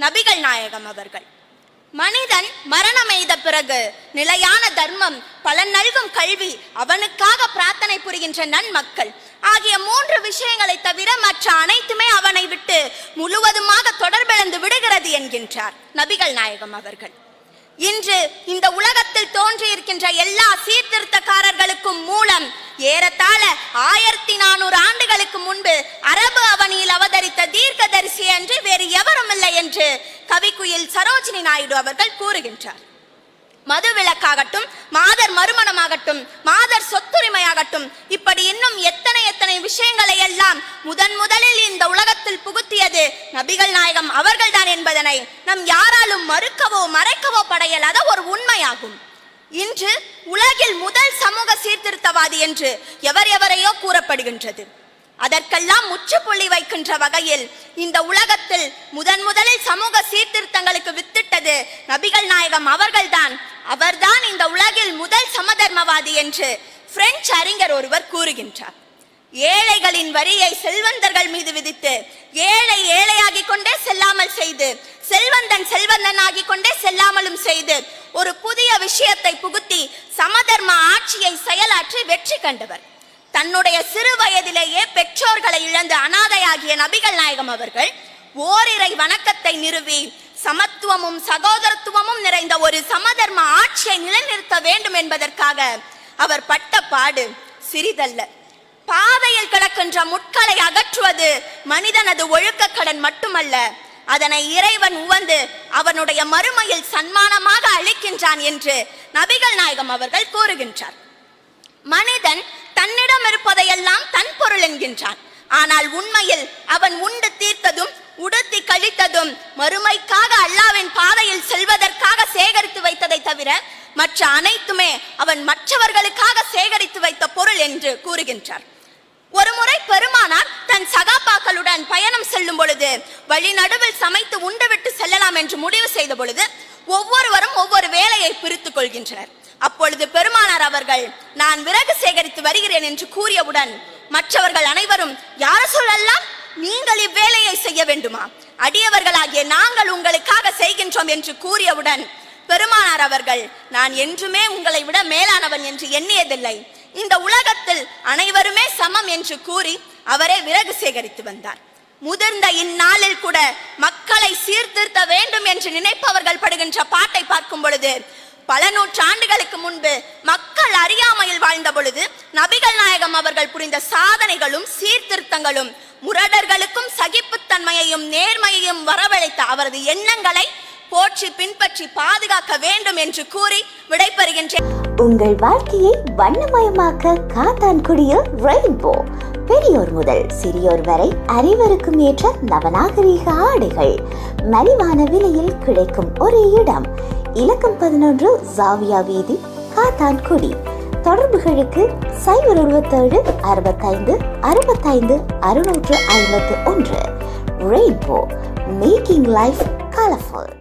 நபிகள் நாயகம் அவர்கள். மனிதன் மரணம் எய்த பிறகு நிலையான தர்மம், பலன் நல்கும் கல்வி, அவனுக்காக பிரார்த்தனை புரிகின்ற நன்மக்கள் ஆகிய 3 விஷயங்களை தவிர மற்ற அனைத்துமே அவனை விட்டு முழுவதுமாக தொடர்பிழந்து விடுகிறது என்கின்றார் நபிகள் நாயகம் அவர்கள். இன்று இந்த உலகத்தில் தோன்றியிருக்கின்ற எல்லா சீர்திருத்தக்காரர்களுக்கும் மூலம் ஏறத்தாழ 1400 ஆண்டுகளுக்கு முன்பு அரபு அவனியில் அவதரித்த தீர்க்கதரிசி என்று வேறு எவரும் இல்லை என்று கவிக்குயில் சரோஜினி நாயுடு அவர்கள் கூறுகின்றார். மது விலக்காகட்டும், மாதர் மறுமணமாகட்டும், மாதர் சொத்துரிமையாகட்டும், இப்படி இன்னும் எத்தனை விஷயங்களை எல்லாம் முதலில் இந்த உலகத்தில் புகுத்தியது நபிகள் நாயகம் அவர்கள்தான் என்பதனை நம் யாராலும் மறுக்கவோ மறைக்கவோ படையலாத ஒரு உண்மையாகும். இன்று உலகில் முதல் சமூக சீர்திருத்தவாதி என்று எவரையோ கூறப்படுகின்றது. அதற்கெல்லாம் முற்றுப்புள்ளி வைக்கின்ற வகையில் இந்த உலகத்தில் முதலில் சமூக சீர்திருத்தங்களுக்கு வித்திட்டது நபிகள் நாயகம் அவர்கள்தான். அவர்தான் இந்த உலகில் முதல் சமதர்மவாதி என்று பிரெஞ்சு அறிஞர் ஒருவர் கூறுகின்றார். ஏழைகளின் வரியை செல்வந்தர்கள் மீது விதித்து ஏழை ஏழையாகி கொண்டே செல்லாமல் செய்து, செல்வந்தன் செல்வந்தனாகி கொண்டே செல்லாமலும் செய்து ஒரு புதிய விஷயத்தை புகுத்தி சமதர்ம ஆட்சியை செயலாற்றி வெற்றி கண்டவர். தன்னுடைய சிறு வயதிலேயே பெற்றோர்களை இழந்து அனாதையாகிய நபிகள் நாயகம் அவர்கள் ஓரிரை வணக்கத்தை நிறுவி சமத்துவமும் சகோதரத்துவமும் நிறைந்த ஒரு சமதர்ம ஆட்சியை நிலைநிறுத்த வேண்டும் என்பதற்காக அவர் பட்ட பாடு சிறிதல்ல. பாதையில் கிடக்கின்ற முட்களை அகற்றுவது மனிதனது ஒழுக்க கடன் மட்டுமல்ல, அதனை இறைவன் உவந்து அவனுடைய மறுமையில் சன்மானமாக அளிக்கின்றான் என்று நபிகள் நாயகம் அவர்கள் கூறுகின்றார். மனிதன் தன்னிடம் இருப்பதையெல்லாம் தன் பொருள் என்கின்றான். ஆனால் உண்மையில் அவன் உண்டு தீர்த்ததும் உடுத்தி கழித்ததும் மறுமைக்காக அல்லாவின் பாதையில் செல்வதற்காக சேகரித்து வைத்ததை தவிர மற்ற அனைத்துமே அவன் மற்றவர்களுக்காக சேகரித்து வைத்த பொருள் என்று கூறுகின்றார். ஒருமுறை பெருமானார் தன் சகாபாக்களுடன் பயணம் செல்லும் பொழுது வழி நடுவில் சமைத்து உண்டுவிட்டு செல்லலாம் என்று முடிவு செய்த பொழுது ஒவ்வொருவரும் ஒவ்வொரு வேலையை பிரித்துக் கொள்கின்றனர். அப்பொழுது பெருமானார் அவர்கள், நான் விறகு சேகரித்து வருகிறேன் என்று கூறியவுடன் மற்றவர்கள் அனைவரும், யார சொல்லலாம், நீங்கள் இவ்வேலையை செய்ய வேண்டுமா? அடியவர்களாகிய நாங்கள் உங்களுக்காக செய்கின்றோம் என்று கூறியவுடன் பெருமானார் அவர்கள், நான் என்றுமே உங்களை விட மேலானவன் என்று எண்ணியதில்லை, இந்த உலகத்தில் அனைவருமே சமம் என்று கூறி அவரே விறகு சேகரித்து வந்தார். முதிர்ந்த இந்நாளில் கூட மக்களை சீர்திருத்த வேண்டும் என்று நினைப்பவர்கள் படுகின்ற பாட்டை பார்க்கும் பொழுது, பல நூற்றாண்டுகளுக்கு முன்பு மக்கள் அறியாமையில் வாழ்ந்த பொழுது நபிகள் நாயகம் அவர்கள் புரிந்த சாதனைகளும் சீர்திருத்தங்களும் முரடர்களுக்கும் சகிப்புத்தன்மையையும் நேர்மையையும் வரவழைத்த அவரது எண்ணங்களை போற்றி பின்பற்றி பாதுகாக்க வேண்டும் என்று கூறி விடைபெறுகின்றேன். உங்கள் வாழ்க்கையை வண்ணமயமாக்க காத்தான்குடியில் ரெயின்போ. பெரியோர் முதல் சிறியோர் வரை அனைவருக்கும் ஏற்ற நவநாகரீக ஆடைகள் மலிவான விலையில் கிடைக்கும் ஒரே இடம் இலக்கம் 11 ஜாவியா வீதி, காத்தான்குடி. தொடர்புகளுக்கு 077 65 65 651. Rainbow, making life colourful.